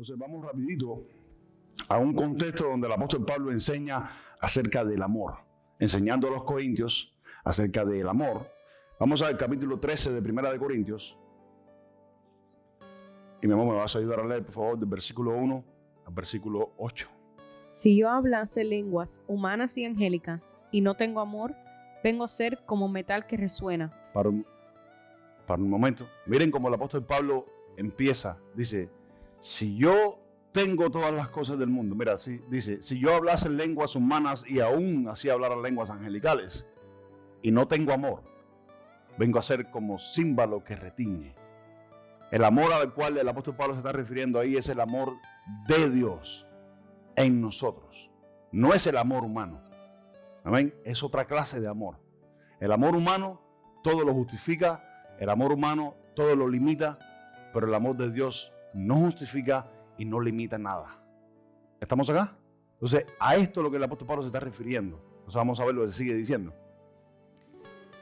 Entonces vamos rapidito a un contexto donde el apóstol Pablo enseña acerca del amor, enseñando a los corintios acerca del amor. Vamos al capítulo 13 de Primera de Corintios. Y mi amor, me vas a ayudar a leer, por favor, del versículo 1 al versículo 8. Si yo hablase lenguas humanas y angélicas y no tengo amor, vengo a ser como metal que resuena. Para un momento, miren cómo el apóstol Pablo empieza, dice, si yo tengo todas las cosas del mundo, mira, así dice, si yo hablase lenguas humanas y aún así hablara lenguas angelicales y no tengo amor, vengo a ser como címbalo que retiñe. El amor al cual el apóstol Pablo se está refiriendo ahí es el amor de Dios en nosotros. No es el amor humano. Amén. Es otra clase de amor. El amor humano todo lo justifica, el amor humano todo lo limita, pero el amor de Dios no justifica y no limita nada. ¿Estamos acá? Entonces, a esto es lo que el apóstol Pablo se está refiriendo. Entonces vamos a ver lo que sigue diciendo.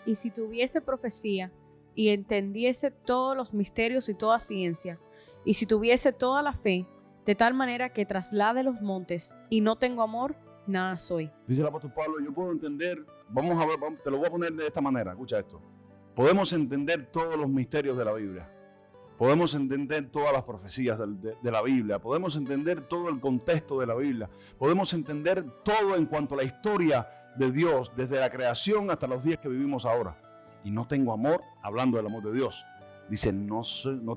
Y si tuviese profecía y entendiese todos los misterios y toda ciencia, y si tuviese toda la fe, de tal manera que traslade los montes, y no tengo amor, nada soy. Dice el apóstol Pablo, yo puedo entender, vamos a ver, te lo voy a poner de esta manera, escucha esto. Podemos entender todos los misterios de la Biblia. Podemos entender todas las profecías de la Biblia. Podemos entender todo el contexto de la Biblia. Podemos entender todo en cuanto a la historia de Dios, desde la creación hasta los días que vivimos ahora. Y no tengo amor, hablando del amor de Dios. Dice, no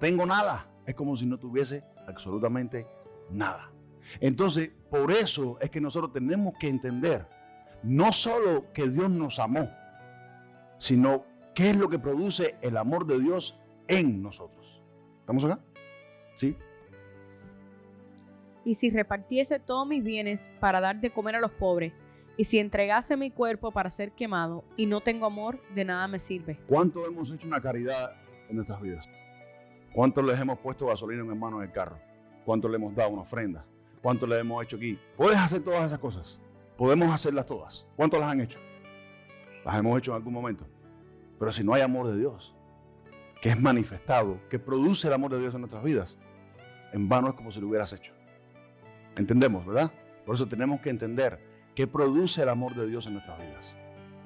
tengo nada. Es como si no tuviese absolutamente nada. Entonces, por eso es que nosotros tenemos que entender no solo que Dios nos amó, sino qué es lo que produce el amor de Dios en nosotros. ¿Estamos acá? ¿Sí? Y si repartiese todos mis bienes para dar de comer a los pobres, y si entregase mi cuerpo para ser quemado, y no tengo amor, de nada me sirve. ¿Cuánto hemos hecho una caridad en nuestras vidas? ¿Cuánto les hemos puesto gasolina en mano en el carro? ¿Cuánto le hemos dado una ofrenda? ¿Cuánto le hemos hecho aquí? ¿Puedes hacer todas esas cosas? Podemos hacerlas todas. ¿Cuánto las han hecho? Las hemos hecho en algún momento. Pero si no hay amor de Dios, que es manifestado, que produce el amor de Dios en nuestras vidas, en vano es como si lo hubieras hecho. ¿Entendemos, verdad? Por eso tenemos que entender qué produce el amor de Dios en nuestras vidas.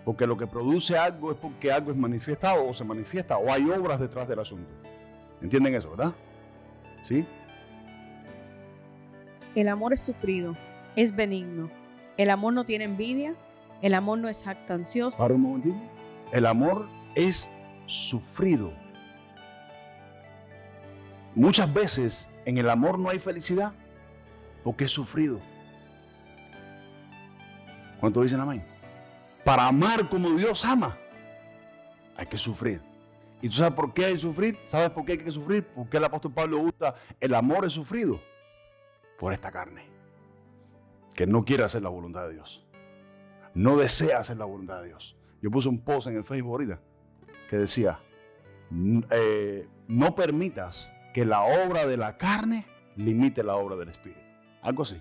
Porque lo que produce algo es porque algo es manifestado o se manifiesta o hay obras detrás del asunto. ¿Entienden eso, verdad? ¿Sí? El amor es sufrido, es benigno. El amor no tiene envidia, el amor no es jactancioso. Para un momentito. El amor es sufrido. Muchas veces en el amor no hay felicidad porque es sufrido. ¿Cuántos dicen amén? Para amar como Dios ama, hay que sufrir. ¿Y tú sabes por qué hay que sufrir? ¿Sabes por qué hay que sufrir? Porque el apóstol Pablo usa el amor es sufrido por esta carne, que no quiere hacer la voluntad de Dios. No desea hacer la voluntad de Dios. Yo puse un post en el Facebook ahorita que decía, no permitas que la obra de la carne limite la obra del Espíritu. Algo así,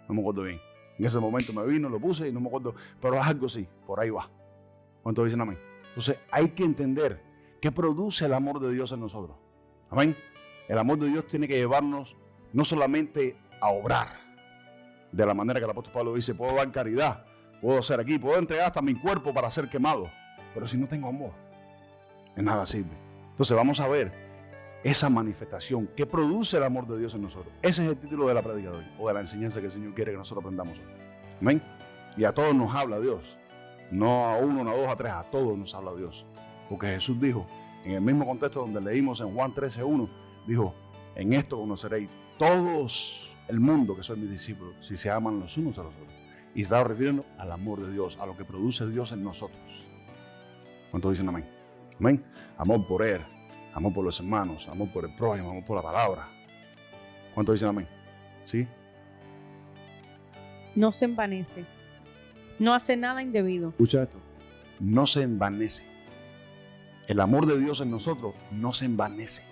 no me acuerdo bien. En ese momento me vino, lo puse y no me acuerdo, pero es algo así, por ahí va. ¿Cuántos dicen amén? Entonces hay que entender qué produce el amor de Dios en nosotros. Amén. El amor de Dios tiene que llevarnos no solamente a obrar, de la manera que el apóstol Pablo dice, puedo dar caridad, puedo hacer aquí, puedo entregar hasta mi cuerpo para ser quemado, pero si no tengo amor, de nada sirve. Entonces vamos a ver esa manifestación que produce el amor de Dios en nosotros. Ese es el título de la prédica de hoy, o de la enseñanza que el Señor quiere que nosotros aprendamos hoy. Amén. Y a todos nos habla Dios, no a uno, no a dos, a tres, a todos nos habla Dios. Porque Jesús dijo, en el mismo contexto donde leímos en Juan 13:1, dijo, en esto conoceréis todos el mundo que son mis discípulos, si se aman los unos a los otros. Y estaba refiriendo al amor de Dios, a lo que produce Dios en nosotros. ¿Cuántos dicen amén? Amén. Amor por Él, amor por los hermanos, amor por el prójimo, amor por la palabra. ¿Cuántos dicen amén? ¿Sí? No se envanece, no hace nada indebido. Escucha esto, no se envanece. El amor de Dios en nosotros no se envanece.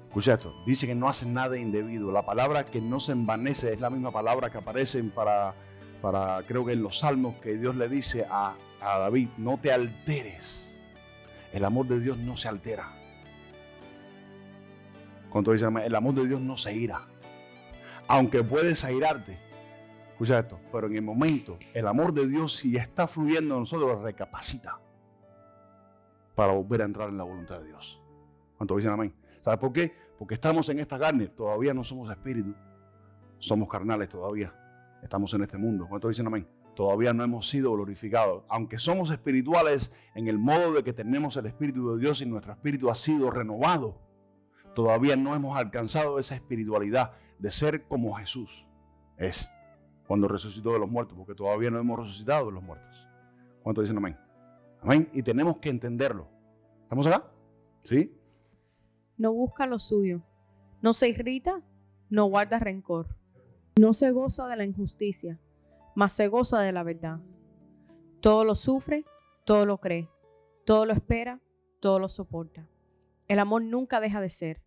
Escucha esto, dice que no hace nada indebido. La palabra que no se envanece es la misma palabra que aparece para creo que en los salmos, que Dios le dice a David, no te alteres. El amor de Dios no se altera. Cuando dice, el amor de Dios no se ira. Aunque puedes airarte, escucha esto, pero en el momento, el amor de Dios, si está fluyendo en nosotros, recapacita para volver a entrar en la voluntad de Dios. ¿Cuántos dicen amén? ¿Sabes por qué? Porque estamos en esta carne, todavía no somos espíritu, somos carnales todavía, estamos en este mundo. ¿Cuántos dicen amén? Todavía no hemos sido glorificados. Aunque somos espirituales en el modo de que tenemos el Espíritu de Dios y nuestro espíritu ha sido renovado, todavía no hemos alcanzado esa espiritualidad de ser como Jesús es cuando resucitó de los muertos, porque todavía no hemos resucitado de los muertos. ¿Cuántos dicen amén? Amén. Y tenemos que entenderlo. ¿Estamos acá? ¿Sí? No busca lo suyo, no se irrita, no guarda rencor, no se goza de la injusticia, mas se goza de la verdad. Todo lo sufre, todo lo cree, todo lo espera, todo lo soporta. El amor nunca deja de ser,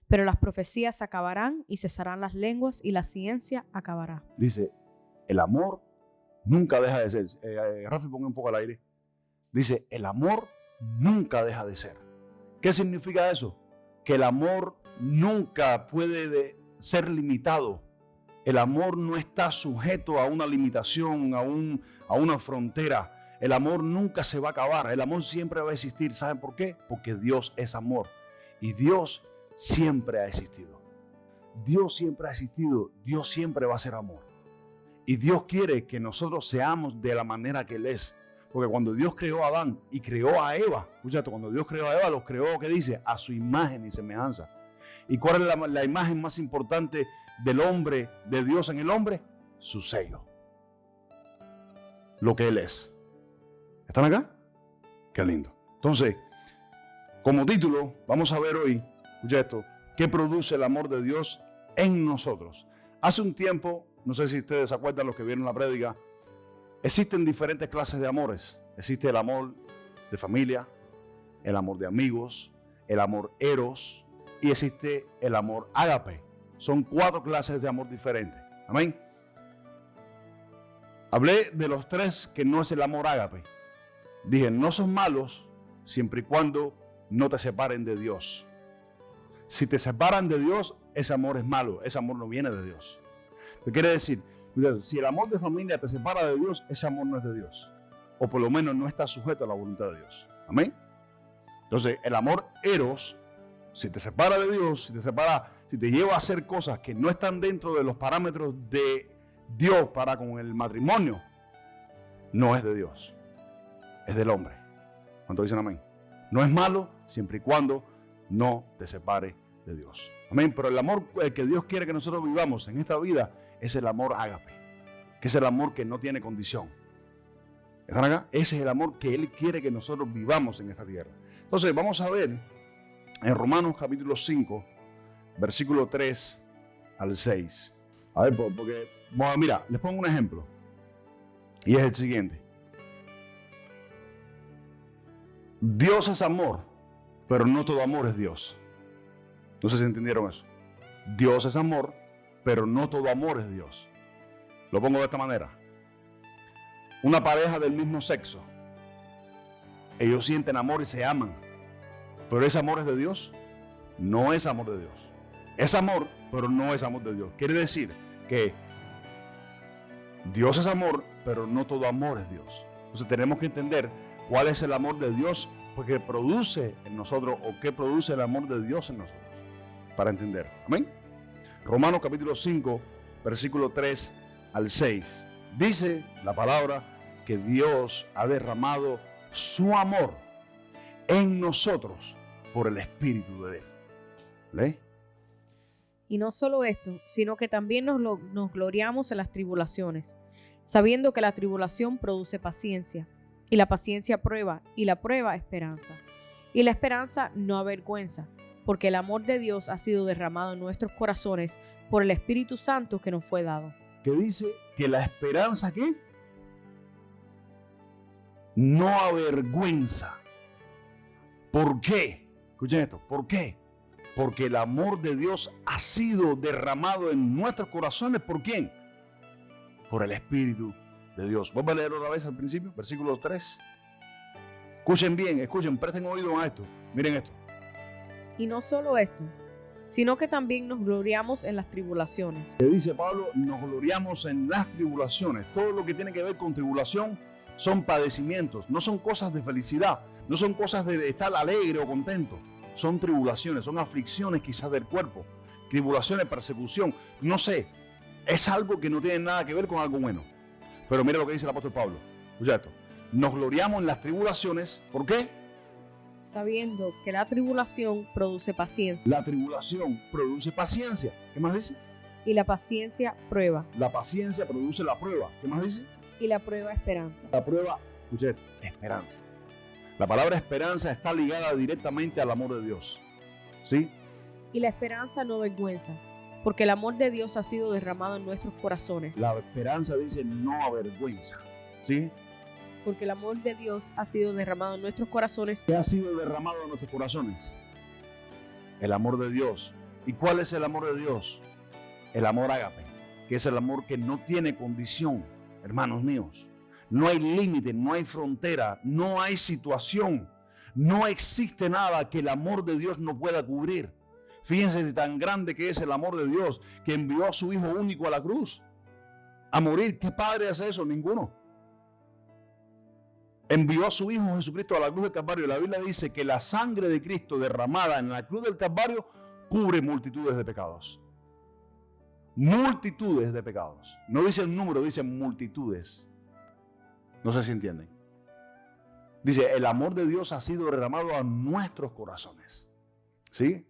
pero las profecías acabarán y cesarán las lenguas y la ciencia acabará. Dice, el amor nunca deja de ser. Rafi, ponga un poco al aire. Dice, el amor nunca deja de ser. ¿Qué significa eso? Que el amor nunca puede ser limitado. El amor no está sujeto a una limitación, a una frontera. El amor nunca se va a acabar. El amor siempre va a existir. ¿Saben por qué? Porque Dios es amor. Y Dios siempre ha existido. Dios siempre ha existido. Dios siempre va a ser amor. Y Dios quiere que nosotros seamos de la manera que Él es. Porque cuando Dios creó a Adán y creó a Eva, escucha, cuando Dios creó a Eva, los creó, ¿qué dice? A su imagen y semejanza. ¿Y cuál es la imagen más importante del hombre, de Dios en el hombre? Su sello. Lo que Él es. ¿Están acá? Qué lindo. Entonces, como título, vamos a ver hoy, escucha esto, ¿qué produce el amor de Dios en nosotros? Hace un tiempo, no sé si ustedes se acuerdan, los que vieron la prédica, existen diferentes clases de amores. Existe el amor de familia, el amor de amigos, el amor eros y existe el amor ágape. Son 4 clases de amor diferentes. Amén. Hablé de los 3 que no es el amor ágape. Dije, no son malos siempre y cuando no te separen de Dios. Si te separan de Dios, ese amor es malo. Ese amor no viene de Dios. ¿Qué quiere decir? Si el amor de familia te separa de Dios, ese amor no es de Dios. O por lo menos no está sujeto a la voluntad de Dios. Amén. Entonces, el amor eros, si te separa de Dios, si te lleva a hacer cosas que no están dentro de los parámetros de Dios para con el matrimonio, no es de Dios. Es del hombre. ¿Cuántos dicen amén? No es malo siempre y cuando no te separe de Dios. Amén. Pero el amor que Dios quiere que nosotros vivamos en esta vida es el amor ágape, que es el amor que no tiene condición. ¿Están acá? Ese es el amor que Él quiere que nosotros vivamos en esta tierra. Entonces, vamos a ver en Romanos capítulo 5, versículo 3 al 6. A ver, porque, bueno, mira, les pongo un ejemplo. Y es el siguiente. Dios es amor, pero no todo amor es Dios. No sé si entendieron eso. Dios es amor, pero no todo amor es Dios. Lo pongo de esta manera. Una pareja del mismo sexo, ellos sienten amor y se aman, pero ese amor es de Dios. No es amor de Dios. Es amor, pero no es amor de Dios. Quiere decir que Dios es amor, pero no todo amor es Dios. Entonces tenemos que entender cuál es el amor de Dios, porque produce en nosotros, o qué produce el amor de Dios en nosotros, para entender. Amén. Romanos capítulo 5, versículo 3 al 6. Dice la palabra que Dios ha derramado su amor en nosotros por el Espíritu de Él. ¿Lee? Y no solo esto, sino que también nos gloriamos en las tribulaciones, sabiendo que la tribulación produce paciencia, y la paciencia prueba, y la prueba esperanza. Y la esperanza no avergüenza, porque el amor de Dios ha sido derramado en nuestros corazones por el Espíritu Santo que nos fue dado. Que dice que la esperanza, ¿qué? No avergüenza. ¿Por qué? Escuchen esto, ¿por qué? Porque el amor de Dios ha sido derramado en nuestros corazones. ¿Por quién? Por el Espíritu de Dios. Vuelvo a leer otra vez al principio, versículo 3. Escuchen bien, escuchen, presten oído a esto. Miren esto. Y no solo esto, sino que también nos gloriamos en las tribulaciones. Que dice Pablo, nos gloriamos en las tribulaciones. Todo lo que tiene que ver con tribulación son padecimientos, no son cosas de felicidad, no son cosas de estar alegre o contento. Son tribulaciones, son aflicciones quizás del cuerpo, tribulaciones, persecución, no sé. Es algo que no tiene nada que ver con algo bueno. Pero mira lo que dice el apóstol Pablo. Escucha esto. Nos gloriamos en las tribulaciones. ¿Por qué? Sabiendo que la tribulación produce paciencia. La tribulación produce paciencia. ¿Qué más dice? Y la paciencia prueba. La paciencia produce la prueba. ¿Qué más dice? Y la prueba esperanza. La prueba, escucha esto, esperanza. La palabra esperanza está ligada directamente al amor de Dios. ¿Sí? Y la esperanza no avergüenza, porque el amor de Dios ha sido derramado en nuestros corazones. La esperanza dice no avergüenza. ¿Sí? Porque el amor de Dios ha sido derramado en nuestros corazones. ¿Qué ha sido derramado en nuestros corazones? El amor de Dios. ¿Y cuál es el amor de Dios? El amor ágape, que es el amor que no tiene condición, hermanos míos. No hay límite, no hay frontera, no hay situación. No existe nada que el amor de Dios no pueda cubrir. Fíjense de tan grande que es el amor de Dios, que envió a su Hijo único a la cruz a morir. ¿Qué padre hace eso? Ninguno. Envió a su Hijo Jesucristo a la cruz del Calvario. La Biblia dice que la sangre de Cristo derramada en la cruz del Calvario cubre multitudes de pecados. Multitudes de pecados. No dice el número, dice multitudes. No sé si entienden. Dice, el amor de Dios ha sido derramado a nuestros corazones. ¿Sí?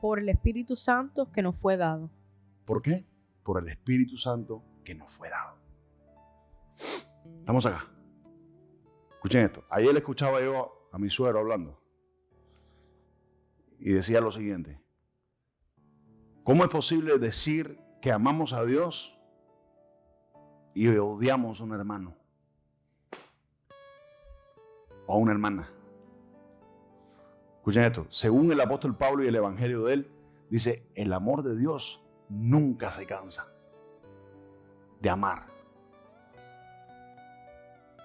Por el Espíritu Santo que nos fue dado. ¿Por qué? Por el Espíritu Santo que nos fue dado. Estamos acá. Escuchen esto. Ayer le escuchaba yo a mi suegro hablando y decía lo siguiente. ¿Cómo es posible decir que amamos a Dios y odiamos a un hermano o a una hermana? Escuchen esto. Según el apóstol Pablo y el evangelio de él, dice, el amor de Dios nunca se cansa de amar.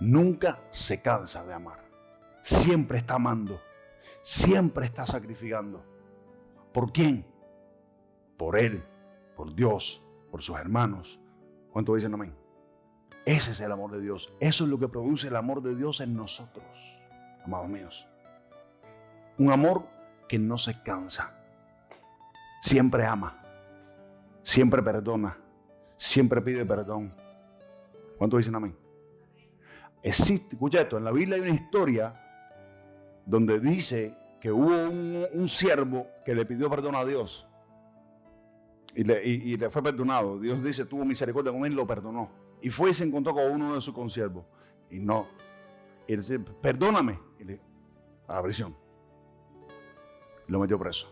Nunca se cansa de amar. Siempre está amando. Siempre está sacrificando. ¿Por quién? Por Él, por Dios, por sus hermanos. ¿Cuántos dicen amén? Ese es el amor de Dios. Eso es lo que produce el amor de Dios en nosotros, amados míos. Un amor que no se cansa. Siempre ama. Siempre perdona. Siempre pide perdón. ¿Cuántos dicen amén? Existe, escucha esto, en la Biblia hay una historia donde dice que hubo un siervo que le pidió perdón a Dios y le fue perdonado. Dios dice, tuvo misericordia con él y lo perdonó. Y fue y se encontró con uno de sus consiervos. Y no. Y él dice, perdóname. Y le a la prisión. Y lo metió preso.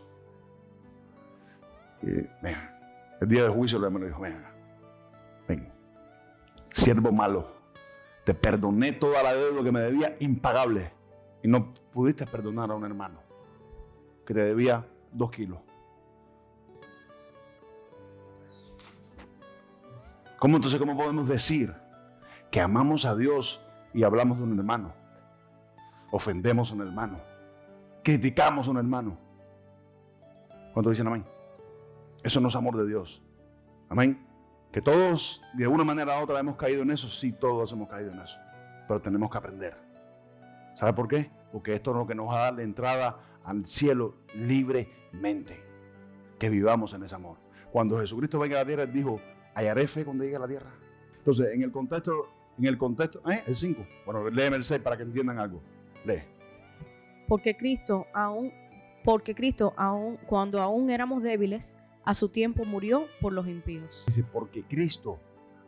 Y el día de juicio le dijo, ven, siervo malo. Te perdoné toda la deuda que me debía, impagable. Y no pudiste perdonar a un hermano que te debía 2 kilos. ¿Cómo podemos decir que amamos a Dios y hablamos de un hermano? Ofendemos a un hermano. Criticamos a un hermano. ¿Cuántos dicen amén? Eso no es amor de Dios. Amén. Que todos, de una manera u otra, hemos caído en eso. Sí, todos hemos caído en eso. Pero tenemos que aprender. ¿Sabe por qué? Porque esto es lo que nos va a dar la entrada al cielo libremente. Que vivamos en ese amor. Cuando Jesucristo venga a la tierra, Él dijo, hallaré fe cuando llegue a la tierra. Entonces, en el contexto, el 5. Bueno, léeme el 6 para que entiendan algo. Lee. Porque Cristo, cuando aún éramos débiles, a su tiempo murió por los impíos. Dice, porque Cristo,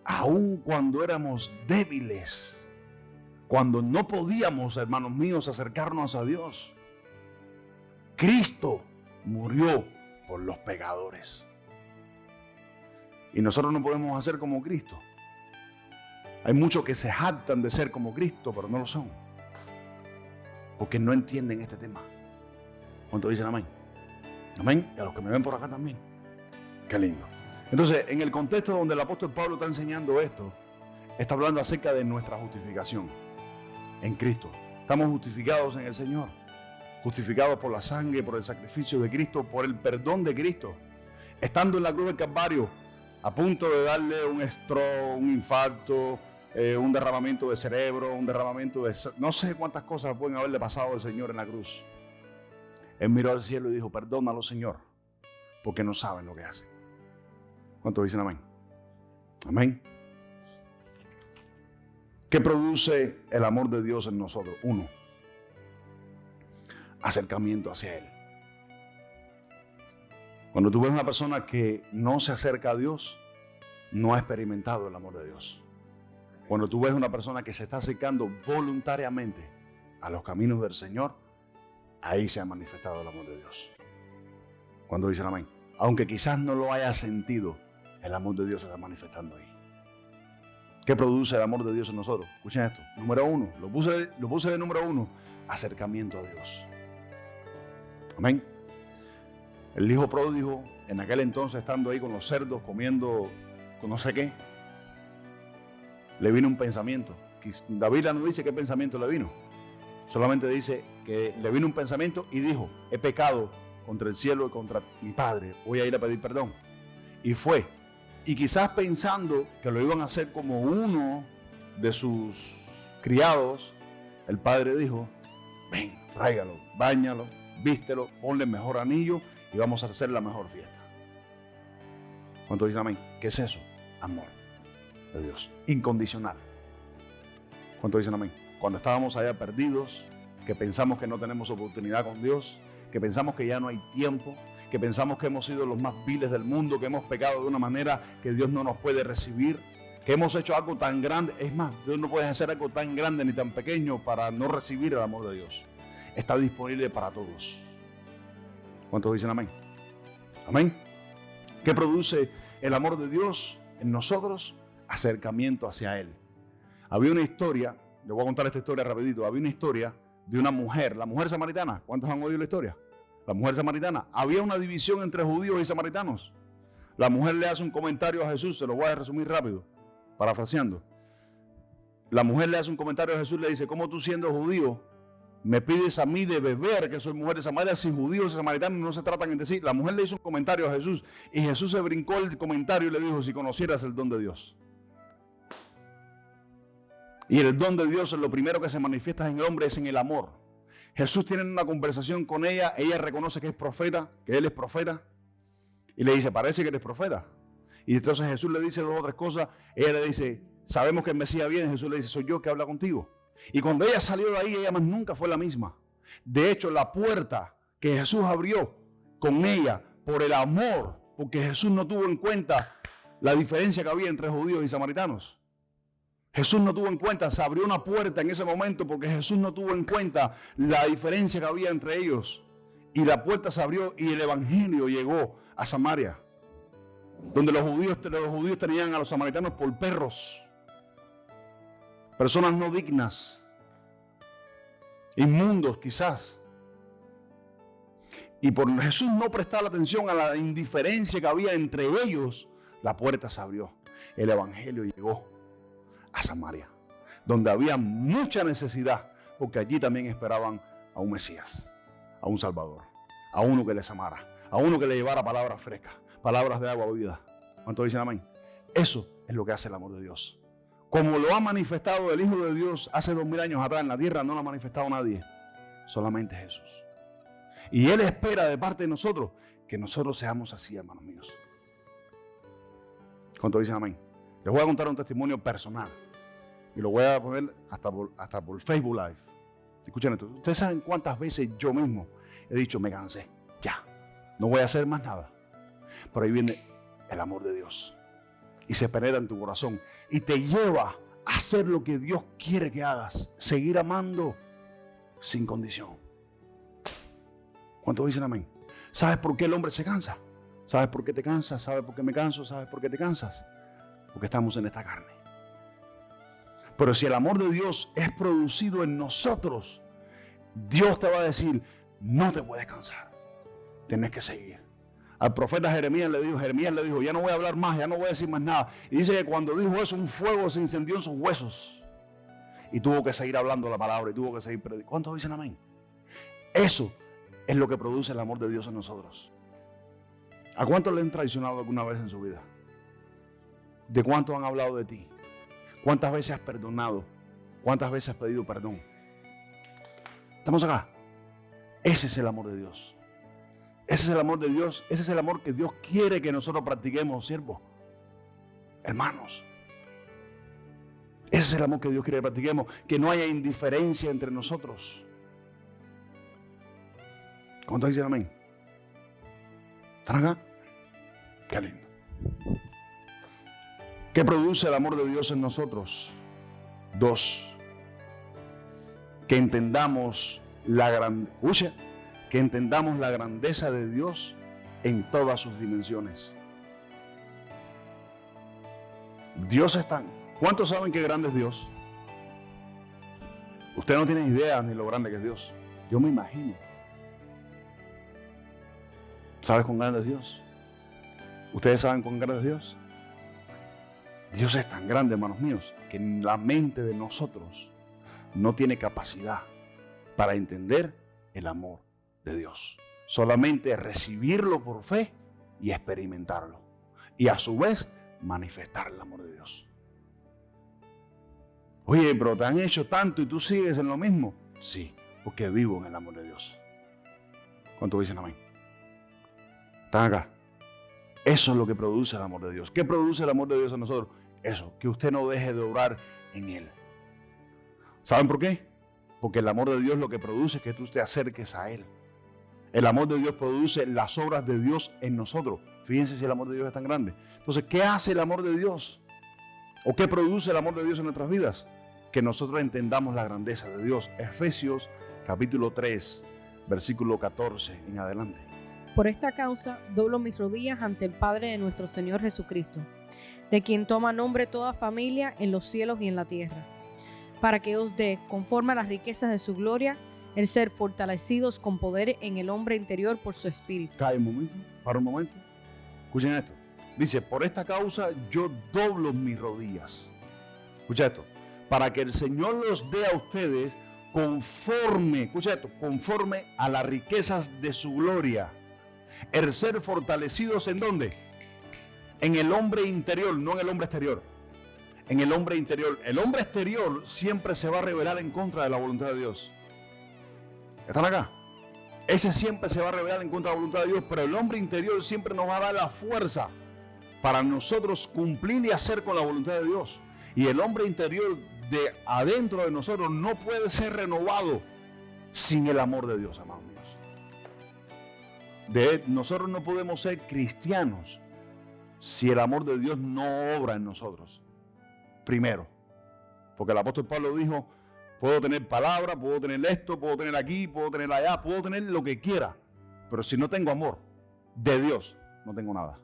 aun cuando éramos débiles, cuando no podíamos, hermanos míos, acercarnos a Dios, Cristo murió por los pecadores. Y nosotros no podemos hacer como Cristo. Hay muchos que se jactan de ser como Cristo, pero no lo son. Porque no entienden este tema. ¿Cuántos dicen amén? Amén. Y a los que me ven por acá también. Qué lindo. Entonces, en el contexto donde el apóstol Pablo está enseñando esto, está hablando acerca de nuestra justificación en Cristo. Estamos justificados en el Señor. Justificados por la sangre, por el sacrificio de Cristo, por el perdón de Cristo. estando en la cruz del Calvario, a punto de darle un stroke, un infarto, un derramamiento de cerebro, un derramamiento de... No sé cuántas cosas pueden haberle pasado al Señor en la cruz. Él miró al cielo y dijo, perdónalo, Señor, porque no saben lo que hacen. ¿Cuántos dicen amén? Amén. ¿Qué produce el amor de Dios en nosotros? 1, acercamiento hacia Él. Cuando tú ves una persona que no se acerca a Dios, no ha experimentado el amor de Dios. Cuando tú ves una persona que se está acercando voluntariamente a los caminos del Señor, ahí se ha manifestado el amor de Dios. Cuando dicen amén. Aunque quizás no lo haya sentido, el amor de Dios se está manifestando ahí. ¿Qué produce el amor de Dios en nosotros? Escuchen esto. Número 1, lo puse de número 1, acercamiento a Dios. Amén. El hijo pródigo, en aquel entonces, estando ahí con los cerdos, comiendo con no sé qué, le vino un pensamiento. La Biblia no dice qué pensamiento le vino. Solamente dice que le vino un pensamiento y dijo, he pecado contra el cielo y contra mi padre, voy a ir a pedir perdón. Y fue. Y quizás pensando que lo iban a hacer como uno de sus criados, el padre dijo, ven, tráigalo, báñalo, vístelo, ponle el mejor anillo y vamos a hacer la mejor fiesta. ¿Cuántos dicen amén? ¿Qué es eso? Amor de Dios, incondicional. ¿Cuántos dicen amén? Cuando estábamos allá perdidos, que pensamos que no tenemos oportunidad con Dios, que pensamos que ya no hay tiempo, que pensamos que hemos sido los más viles del mundo, que hemos pecado de una manera que Dios no nos puede recibir, que hemos hecho algo tan grande. Es más, Dios no puede hacer algo tan grande ni tan pequeño para no recibir el amor de Dios. Está disponible para todos. ¿Cuántos dicen amén? Amén. ¿Qué produce el amor de Dios en nosotros? Acercamiento hacia Él. Había una historia, le voy a contar esta historia rapidito. Había una historia de una mujer, la mujer samaritana. ¿Cuántos han oído la historia? La mujer samaritana. Había una división entre judíos y samaritanos. La mujer le hace un comentario a Jesús, se lo voy a resumir rápido, parafraseando. La mujer le hace un comentario a Jesús, le dice, ¿cómo tú siendo judío me pides a mí de beber, que soy mujer de Samaria, si judíos y samaritanos no se tratan entre sí? La mujer le hizo un comentario a Jesús y Jesús se brincó el comentario y le dijo, si conocieras el don de Dios. Y el don de Dios, lo primero que se manifiesta en el hombre es en el amor. Jesús tiene una conversación con ella reconoce que es profeta, que él es profeta, y le dice, parece que eres profeta. Y entonces Jesús le dice 2 o 3 cosas, ella le dice, sabemos que el Mesías viene, Jesús le dice, soy yo que habla contigo. Y cuando ella salió de ahí, ella más nunca fue la misma. De hecho, la puerta que Jesús abrió con ella por el amor, porque Jesús no tuvo en cuenta la diferencia que había entre judíos y samaritanos. Jesús no tuvo en cuenta, se abrió una puerta en ese momento porque Jesús no tuvo en cuenta la diferencia que había entre ellos. Y la puerta se abrió y el evangelio llegó a Samaria, donde los judíos tenían a los samaritanos por perros, personas no dignas, inmundos quizás. Y por Jesús no prestar atención a la indiferencia que había entre ellos, la puerta se abrió. El evangelio llegó a Samaria, donde había mucha necesidad, porque allí también esperaban a un Mesías, a un Salvador, a uno que les amara, a uno que le llevara palabras frescas, palabras de agua vida. ¿Cuántos dicen amén? Eso es lo que hace el amor de Dios. Como lo ha manifestado el Hijo de Dios hace 2000 años atrás en la tierra, no lo ha manifestado nadie, solamente Jesús. Y Él espera de parte de nosotros que nosotros seamos así, hermanos míos. ¿Cuántos dicen amén? Les voy a contar un testimonio personal y lo voy a poner hasta por Facebook Live. Escuchen esto. Ustedes saben cuántas veces yo mismo he dicho, me cansé, ya, no voy a hacer más nada. Pero ahí viene el amor de Dios y se penetra en tu corazón y te lleva a hacer lo que Dios quiere que hagas, seguir amando sin condición. ¿Cuántos dicen amén? ¿Sabes por qué el hombre se cansa? ¿Sabes por qué te cansas? ¿Sabes por qué me canso? ¿Sabes por qué te cansas? Porque estamos en esta carne. Pero si el amor de Dios es producido en nosotros, Dios te va a decir, no te puedes cansar, tienes que seguir. Al profeta Jeremías le dijo, ya no voy a hablar más, ya no voy a decir más nada. Y dice que cuando dijo eso, un fuego se incendió en sus huesos. Y tuvo que seguir hablando la palabra y tuvo que seguir predicando. ¿Cuántos dicen amén? Eso es lo que produce el amor de Dios en nosotros. ¿A cuántos le han traicionado alguna vez en su vida? ¿De cuánto han hablado de ti? ¿Cuántas veces has perdonado? ¿Cuántas veces has pedido perdón? ¿Estamos acá? Ese es el amor de Dios. Ese es el amor de Dios. Ese es el amor que Dios quiere que nosotros practiquemos, siervos. Hermanos. Ese es el amor que Dios quiere que practiquemos. Que no haya indiferencia entre nosotros. ¿Cuántos dicen amén? ¿Están acá? Qué lindo. ¿Qué produce el amor de Dios en nosotros? 2. Que entendamos que entendamos la grandeza de Dios en todas sus dimensiones. Dios es tan... ¿Cuántos saben qué grande es Dios? Usted no tiene idea ni lo grande que es Dios. Yo me imagino. ¿Sabes cuán grande es Dios? ¿Ustedes saben cuán grande es Dios? Dios es tan grande, hermanos míos, que la mente de nosotros no tiene capacidad para entender el amor de Dios. Solamente recibirlo por fe y experimentarlo. Y a su vez, manifestar el amor de Dios. Oye, pero te han hecho tanto y tú sigues en lo mismo. Sí, porque vivo en el amor de Dios. ¿Cuántos dicen amén? ¿Están acá? Eso es lo que produce el amor de Dios. ¿Qué produce el amor de Dios en nosotros? Eso, que usted no deje de obrar en Él. ¿Saben por qué? Porque el amor de Dios lo que produce es que tú te acerques a Él. El amor de Dios produce las obras de Dios en nosotros. Fíjense si el amor de Dios es tan grande. Entonces, ¿qué hace el amor de Dios? ¿O qué produce el amor de Dios en nuestras vidas? Que nosotros entendamos la grandeza de Dios. Efesios capítulo 3, versículo 14 en adelante. Por esta causa doblo mis rodillas ante el Padre de nuestro Señor Jesucristo, de quien toma nombre toda familia en los cielos y en la tierra, para que os dé, conforme a las riquezas de su gloria, el ser fortalecidos con poder en el hombre interior por su espíritu. Cae un momento, para un momento. Escuchen esto. Dice, por esta causa yo doblo mis rodillas. Escucha esto. Para que el Señor los dé a ustedes conforme, escucha esto, conforme a las riquezas de su gloria. El ser fortalecidos ¿en dónde? En el hombre interior, no en el hombre exterior. En el hombre interior. El hombre exterior siempre se va a rebelar en contra de la voluntad de Dios. ¿Están acá? Ese siempre se va a rebelar en contra de la voluntad de Dios, pero el hombre interior siempre nos va a dar la fuerza para nosotros cumplir y hacer con la voluntad de Dios. Y el hombre interior de adentro de nosotros no puede ser renovado sin el amor de Dios, amados míos. Nosotros no podemos ser cristianos si el amor de Dios no obra en nosotros. Primero, porque el apóstol Pablo dijo, puedo tener palabra, puedo tener esto, puedo tener aquí, puedo tener allá, puedo tener lo que quiera, pero si no tengo amor de Dios, no tengo nada.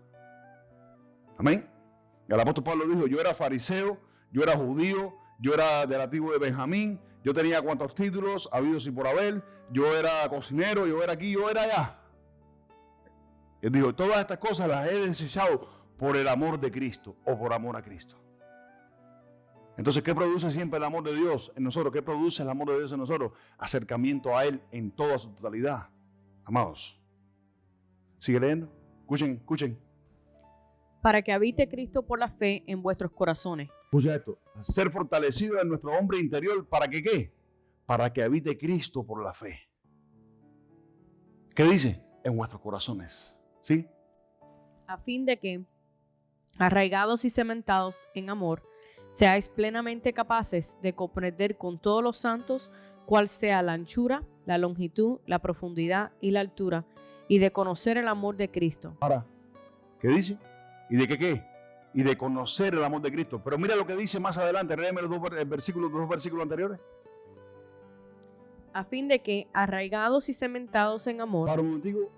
Amén. El apóstol Pablo dijo, yo era fariseo, yo era judío, yo era de la tribu de Benjamín, yo tenía cuantos títulos, habidos y por haber, yo era cocinero, yo era aquí, yo era allá. Él dijo, todas estas cosas las he desechado por el amor de Cristo o por amor a Cristo. Entonces, ¿qué produce siempre el amor de Dios en nosotros? ¿Qué produce el amor de Dios en nosotros? Acercamiento a Él en toda su totalidad. Amados. ¿Sigue leyendo? Escuchen. Para que habite Cristo por la fe en vuestros corazones. Escucha esto. Ser fortalecido en nuestro hombre interior. ¿Para que qué? Para que habite Cristo por la fe. ¿Qué dice? En vuestros corazones. ¿Sí? A fin de que, arraigados y cementados en amor, seáis plenamente capaces de comprender con todos los santos cuál sea la anchura, la longitud, la profundidad y la altura, y de conocer el amor de Cristo. Ahora, ¿qué dice? ¿Y de qué? Y de conocer el amor de Cristo. Pero mira lo que dice más adelante. Léeme los dos versículos anteriores. A fin de que, arraigados y cementados en amor. Para un momentico.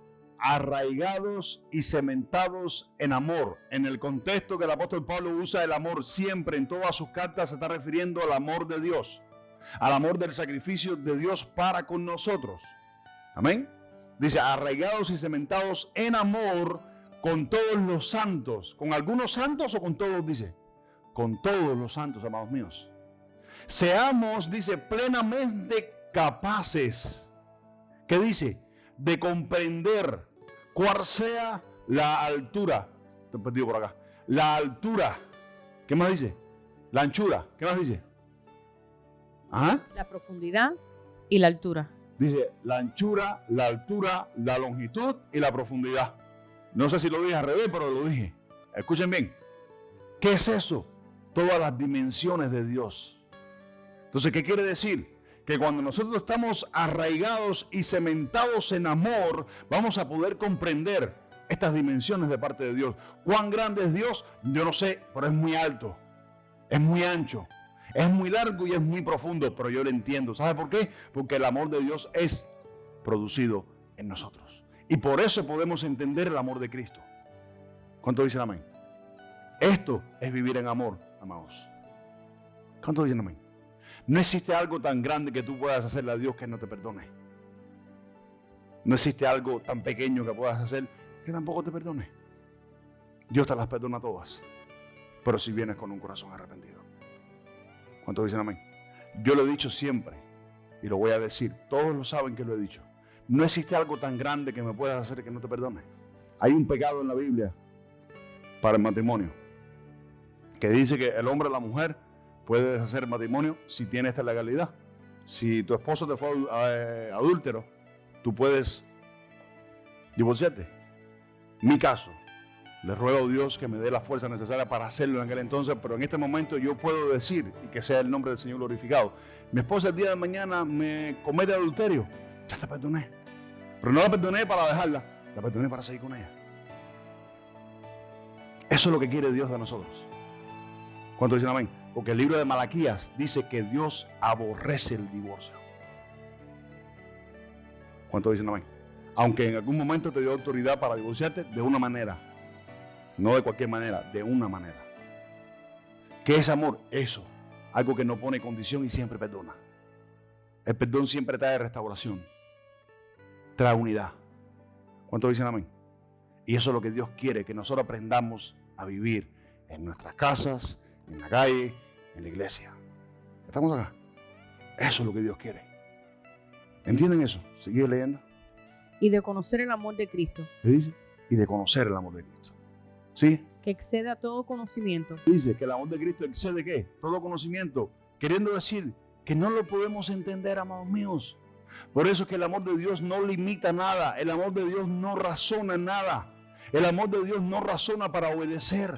Arraigados y cementados en amor. En el contexto que el apóstol Pablo usa el amor siempre en todas sus cartas, se está refiriendo al amor de Dios, al amor del sacrificio de Dios para con nosotros. Amén. Dice, arraigados y cementados en amor con todos los santos. ¿Con algunos santos o con todos? Dice, con todos los santos, amados míos. Seamos, dice, plenamente capaces. ¿Qué dice? De comprender cuál sea la altura. Estoy perdido por acá. La altura. ¿Qué más dice? La anchura. ¿Qué más dice? Ajá. La profundidad y la altura. Dice la anchura, la altura, la longitud y la profundidad. No sé si lo dije al revés, pero lo dije. Escuchen bien. ¿Qué es eso? Todas las dimensiones de Dios. Entonces, ¿qué quiere decir? Que cuando nosotros estamos arraigados y cementados en amor, vamos a poder comprender estas dimensiones de parte de Dios. ¿Cuán grande es Dios? Yo no sé, pero es muy alto, es muy ancho, es muy largo y es muy profundo, pero yo lo entiendo. ¿Sabe por qué? Porque el amor de Dios es producido en nosotros. Y por eso podemos entender el amor de Cristo. ¿Cuánto dicen amén? Esto es vivir en amor, amados. ¿Cuánto dicen amén? No existe algo tan grande que tú puedas hacerle a Dios que no te perdone. No existe algo tan pequeño que puedas hacer que tampoco te perdone. Dios te las perdona todas, pero si vienes con un corazón arrepentido. ¿Cuántos dicen amén? Yo lo he dicho siempre y lo voy a decir. Todos lo saben que lo he dicho. No existe algo tan grande que me puedas hacer que no te perdone. Hay un pecado en la Biblia para el matrimonio que dice que el hombre o la mujer puede deshacer el matrimonio si tiene esta legalidad. Si tu esposo te fue adúltero, tú puedes divorciarte. Mi caso, le ruego a Dios que me dé la fuerza necesaria para hacerlo en aquel entonces, pero en este momento yo puedo decir, y que sea el nombre del Señor glorificado, mi esposa el día de mañana me comete adulterio, ya la perdoné. Pero no la perdoné para dejarla, la perdoné para seguir con ella. Eso es lo que quiere Dios de nosotros. ¿Cuántos dicen amén? Porque el libro de Malaquías dice que Dios aborrece el divorcio. ¿Cuántos dicen amén? Aunque en algún momento te dio autoridad para divorciarte de una manera. No de cualquier manera, de una manera. ¿Qué es amor? Eso. Algo que no pone condición y siempre perdona. El perdón siempre trae restauración. Trae unidad. ¿Cuántos dicen amén? Y eso es lo que Dios quiere, que nosotros aprendamos a vivir en nuestras casas, en la calle, en la iglesia. ¿Estamos acá? Eso es lo que Dios quiere. ¿Entienden eso? Sigue leyendo. Y de conocer el amor de Cristo. ¿Qué dice? Y de conocer el amor de Cristo. ¿Sí? Que excede a todo conocimiento. Dice que el amor de Cristo excede ¿qué? Todo conocimiento. Queriendo decir que no lo podemos entender, amados míos. Por eso es que el amor de Dios no limita nada. El amor de Dios no razona nada. El amor de Dios no razona para obedecer.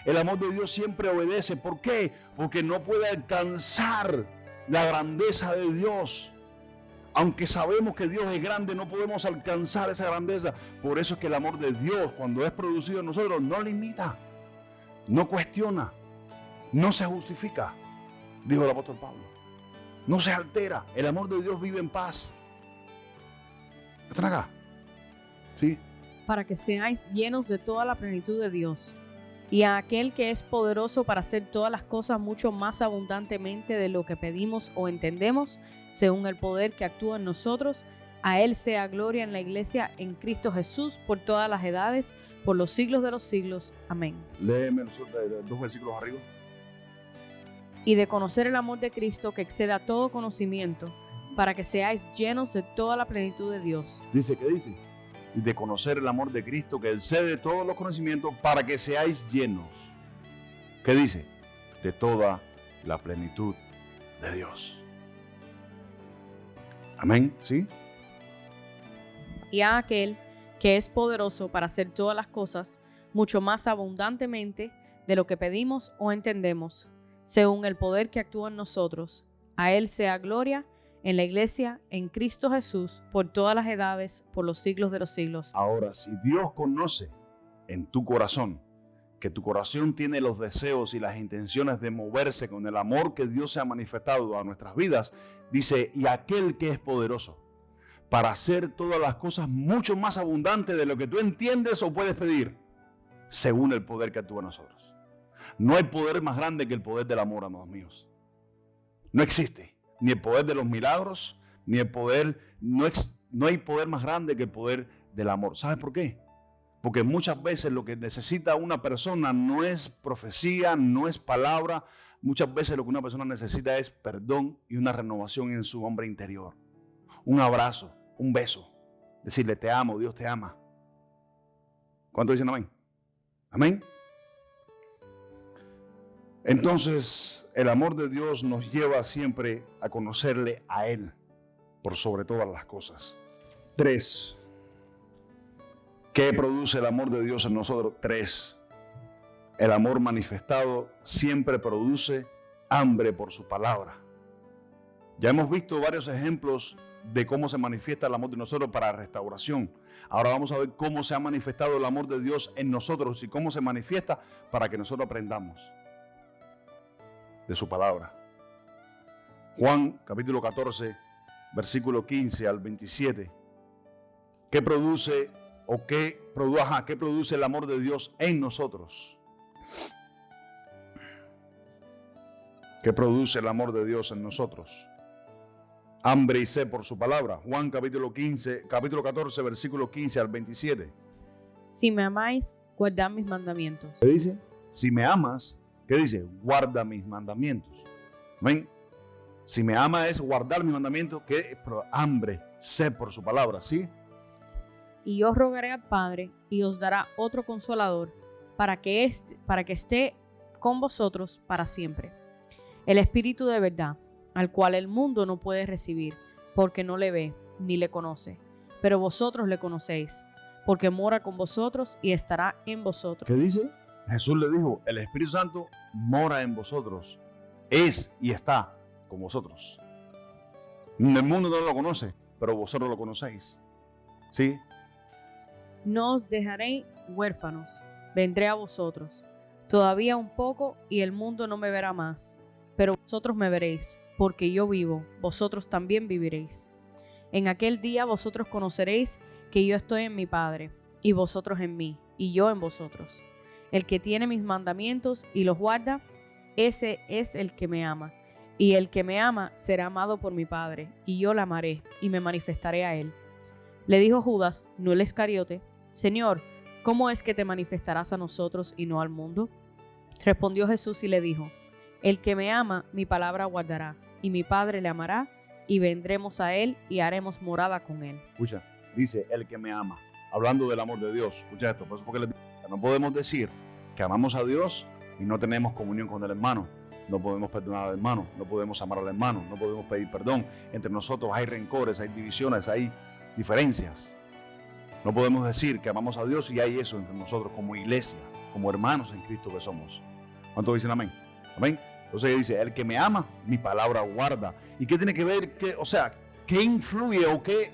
El amor de Dios siempre obedece. ¿Por qué? Porque no puede alcanzar la grandeza de Dios. Aunque sabemos que Dios es grande, no podemos alcanzar esa grandeza. Por eso es que el amor de Dios, cuando es producido en nosotros, no limita, no cuestiona, no se justifica, dijo el apóstol Pablo. No se altera. El amor de Dios vive en paz. ¿Están acá? ¿Sí? Para que seáis llenos de toda la plenitud de Dios. Y a aquel que es poderoso para hacer todas las cosas mucho más abundantemente de lo que pedimos o entendemos, según el poder que actúa en nosotros, a Él sea gloria en la iglesia en Cristo Jesús por todas las edades, por los siglos de los siglos. Amén. Léeme los dos versículos arriba. Y de conocer el amor de Cristo que exceda todo conocimiento, para que seáis llenos de toda la plenitud de Dios. Dice, ¿qué dice? Y de conocer el amor de Cristo que excede todos los conocimientos para que seáis llenos. ¿Qué dice? De toda la plenitud de Dios. Amén, ¿sí? Y a aquel que es poderoso para hacer todas las cosas mucho más abundantemente de lo que pedimos o entendemos, según el poder que actúa en nosotros, a Él sea gloria en la iglesia, en Cristo Jesús, por todas las edades, por los siglos de los siglos. Ahora, si Dios conoce en tu corazón, que tu corazón tiene los deseos y las intenciones de moverse con el amor que Dios se ha manifestado a nuestras vidas, dice, y aquel que es poderoso para hacer todas las cosas mucho más abundantes de lo que tú entiendes o puedes pedir, según el poder que actúa en nosotros. No hay poder más grande que el poder del amor, amados míos. No existe. Ni el poder de los milagros, ni el poder, no hay poder más grande que el poder del amor. ¿Sabes por qué? Porque muchas veces lo que necesita una persona no es profecía, no es palabra. Muchas veces lo que una persona necesita es perdón y una renovación en su hombre interior. Un abrazo, un beso. Decirle, te amo, Dios te ama. ¿Cuántos dicen amén? Amén. Entonces, el amor de Dios nos lleva siempre a conocerle a Él por sobre todas las cosas. 3. ¿Qué produce el amor de Dios en nosotros? 3. El amor manifestado siempre produce hambre por su palabra. Ya hemos visto varios ejemplos de cómo se manifiesta el amor de nosotros para restauración. Ahora vamos a ver cómo se ha manifestado el amor de Dios en nosotros y cómo se manifiesta para que nosotros aprendamos de su palabra. Juan capítulo 14, versículo 15 al 27. ¿Qué produce qué produce el amor de Dios en nosotros? ¿Qué produce el amor de Dios en nosotros? Hambre y sed por su palabra. Juan capítulo 14, versículo 15 al 27. Si me amáis, guardad mis mandamientos. ¿Qué dice? Si me amas, ¿qué dice? Guarda mis mandamientos. ¿Ven? Si me ama es guardar mis mandamientos, que hambre, sed por su palabra, ¿sí? Y yo rogaré al Padre y os dará otro consolador para que esté con vosotros para siempre. El Espíritu de verdad, al cual el mundo no puede recibir, porque no le ve ni le conoce. Pero vosotros le conocéis, porque mora con vosotros y estará en vosotros. ¿Qué dice? Jesús le dijo, el Espíritu Santo mora en vosotros, es y está con vosotros. El mundo no lo conoce, pero vosotros lo conocéis. ¿Sí? No os dejaré huérfanos, vendré a vosotros. Todavía un poco y el mundo no me verá más, pero vosotros me veréis, porque yo vivo, vosotros también viviréis. En aquel día vosotros conoceréis que yo estoy en mi Padre, y vosotros en mí, y yo en vosotros. El que tiene mis mandamientos y los guarda, ese es el que me ama. Y el que me ama será amado por mi Padre, y yo la amaré, y me manifestaré a él. Le dijo Judas, no el Iscariote, Señor, ¿cómo es que te manifestarás a nosotros y no al mundo? Respondió Jesús y le dijo, el que me ama, mi palabra guardará, y mi Padre le amará, y vendremos a él y haremos morada con él. Escucha, dice el que me ama, hablando del amor de Dios. Escucha esto, por eso fue que les digo, no podemos decir que amamos a Dios y no tenemos comunión con el hermano. No podemos perdonar al hermano, no podemos amar al hermano, no podemos pedir perdón. Entre nosotros hay rencores, hay divisiones, hay diferencias. No podemos decir que amamos a Dios y hay eso entre nosotros como iglesia, como hermanos en Cristo que somos. ¿Cuántos dicen amén? Amén. Entonces dice, el que me ama, mi palabra guarda. ¿Y qué tiene que ver? ¿Qué influye o qué?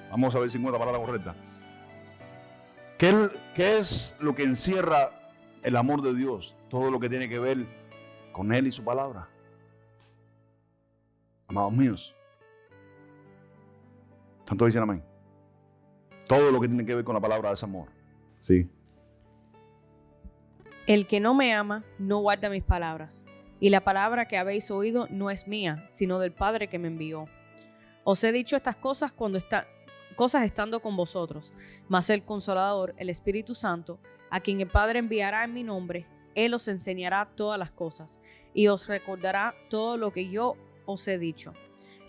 Vamos a ver si encuentro la palabra correcta. ¿Qué es lo que encierra el amor de Dios? Todo lo que tiene que ver con Él y su palabra. Amados míos. ¿Cuántos dicen amén? Todo lo que tiene que ver con la palabra es amor. Sí. El que no me ama, no guarda mis palabras. Y la palabra que habéis oído no es mía, sino del Padre que me envió. Os he dicho estas cosas cosas estando con vosotros. Mas el Consolador, el Espíritu Santo, a quien el Padre enviará en mi nombre, Él os enseñará todas las cosas y os recordará todo lo que yo os he dicho.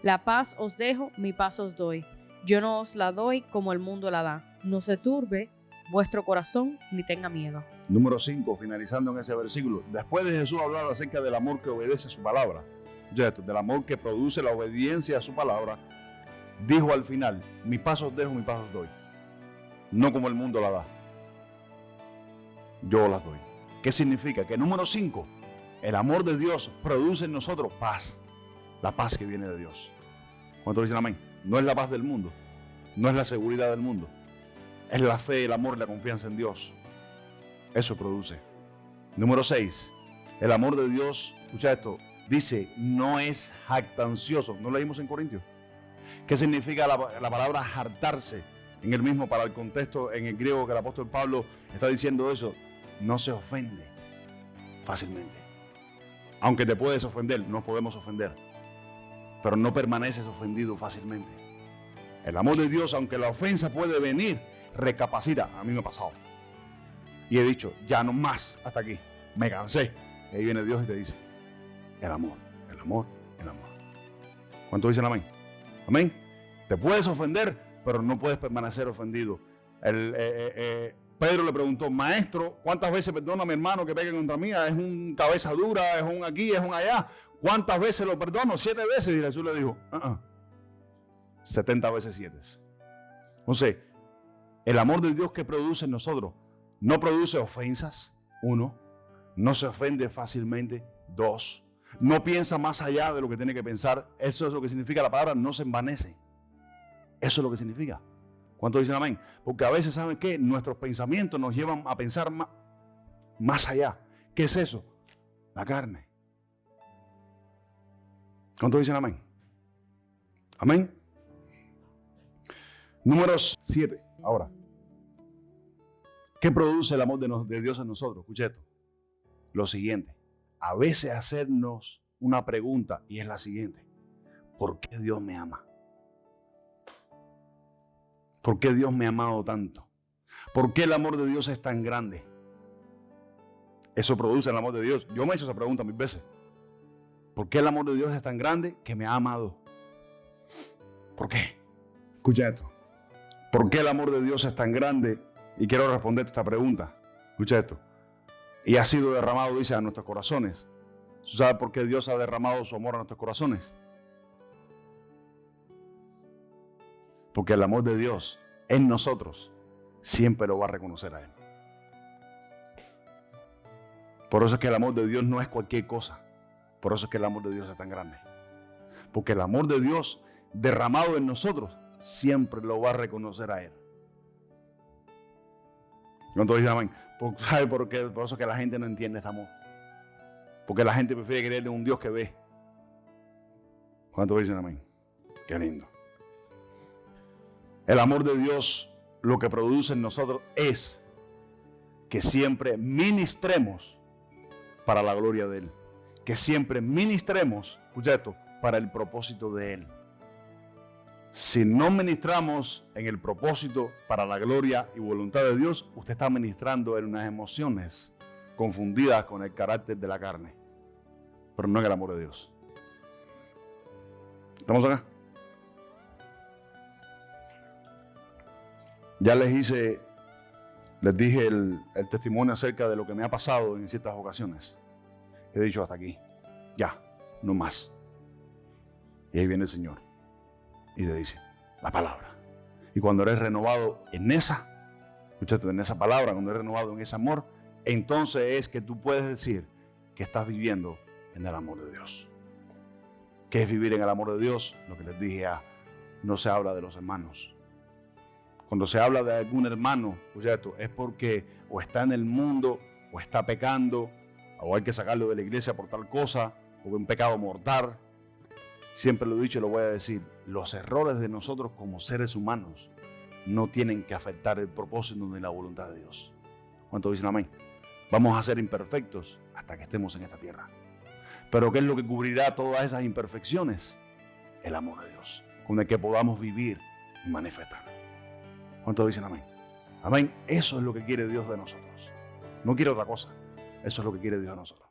La paz os dejo, mi paz os doy. Yo no os la doy como el mundo la da. No se turbe vuestro corazón ni tenga miedo. Número 5, finalizando en ese versículo. Después de Jesús hablar acerca del amor que obedece a su palabra, del amor que produce la obediencia a su palabra, dijo al final, mi paz os dejo, mi paz os doy. No como el mundo la da. Yo las doy. ¿Qué significa? Que número 5, el amor de Dios produce en nosotros paz. La paz que viene de Dios. ¿Cuántos dicen amén? No es la paz del mundo. No es la seguridad del mundo. Es la fe, el amor y la confianza en Dios. Eso produce. Número 6, el amor de Dios, escucha esto, dice, no es jactancioso. ¿No leímos en Corintios? ¿Qué significa la palabra hartarse? En el mismo, para el contexto en el griego que el apóstol Pablo está diciendo eso, no se ofende fácilmente. Aunque te puedes ofender, nos podemos ofender, pero no permaneces ofendido fácilmente. El amor de Dios, aunque la ofensa puede venir, recapacita. A mí me ha pasado. Y he dicho, ya no más, hasta aquí. Me cansé. Y ahí viene Dios y te dice, el amor, el amor, el amor. ¿Cuántos dicen amén? Amén. Te puedes ofender, pero no puedes permanecer ofendido. Pedro le preguntó, maestro, ¿cuántas veces perdono a mi hermano que pegue contra mí? Es un cabeza dura, es un aquí, es un allá. ¿Cuántas veces lo perdono? 7 veces. Y Jesús le dijo, 70 veces 7. Entonces, el amor de Dios que produce en nosotros no produce ofensas. 1, no se ofende fácilmente. 2, no piensa más allá de lo que tiene que pensar. Eso es lo que significa la palabra, no se envanece. Eso es lo que significa. ¿Cuántos dicen amén? Porque a veces, ¿saben qué? Nuestros pensamientos nos llevan a pensar más allá. ¿Qué es eso? La carne. ¿Cuántos dicen amén? Amén. Números 7. Ahora, ¿qué produce el amor de Dios en nosotros? Escuche esto. Lo siguiente. A veces hacernos una pregunta y es la siguiente. ¿Por qué Dios me ama? ¿Por qué Dios me ha amado tanto? ¿Por qué el amor de Dios es tan grande? Eso produce el amor de Dios. Yo me he hecho esa pregunta 1000 veces. ¿Por qué el amor de Dios es tan grande que me ha amado? ¿Por qué? Escucha esto. ¿Por qué el amor de Dios es tan grande? Y quiero responderte esta pregunta. Escucha esto. Y ha sido derramado, dice, a nuestros corazones. ¿Tú sabes por qué Dios ha derramado su amor a nuestros corazones? Porque el amor de Dios en nosotros siempre lo va a reconocer a Él. Por eso es que el amor de Dios no es cualquier cosa. Por eso es que el amor de Dios es tan grande. Porque el amor de Dios derramado en nosotros siempre lo va a reconocer a Él. ¿Cuántos dicen amén? ¿Sabe por qué? Por eso es que la gente no entiende este amor. Porque la gente prefiere creerle a un Dios que ve. ¿Cuántos dicen amén? Qué lindo. El amor de Dios lo que produce en nosotros es que siempre ministremos para la gloria de Él. Que siempre ministremos, escucha esto, para el propósito de Él. Si no ministramos en el propósito para la gloria y voluntad de Dios, usted está ministrando en unas emociones confundidas con el carácter de la carne, pero no en el amor de Dios. ¿Estamos acá? Ya les dije el testimonio acerca de lo que me ha pasado en ciertas ocasiones. He dicho hasta aquí, ya, no más. Y ahí viene el Señor y le dice la palabra. Y cuando eres renovado en esa, escúchate, en esa palabra, cuando eres renovado en ese amor, entonces es que tú puedes decir que estás viviendo en el amor de Dios. ¿Qué es vivir en el amor de Dios? Lo que les dije, no se habla de los hermanos. Cuando se habla de algún hermano, escúchate, es porque o está en el mundo, o está pecando, o hay que sacarlo de la iglesia por tal cosa, o un pecado mortal. Siempre lo he dicho y lo voy a decir, los errores de nosotros como seres humanos no tienen que afectar el propósito ni la voluntad de Dios. ¿Cuántos dicen amén? Vamos a ser imperfectos hasta que estemos en esta tierra. Pero ¿qué es lo que cubrirá todas esas imperfecciones? El amor de Dios, con el que podamos vivir y manifestar. ¿Cuántos dicen amén? Amén. Eso es lo que quiere Dios de nosotros. No quiere otra cosa. Eso es lo que quiere Dios de nosotros.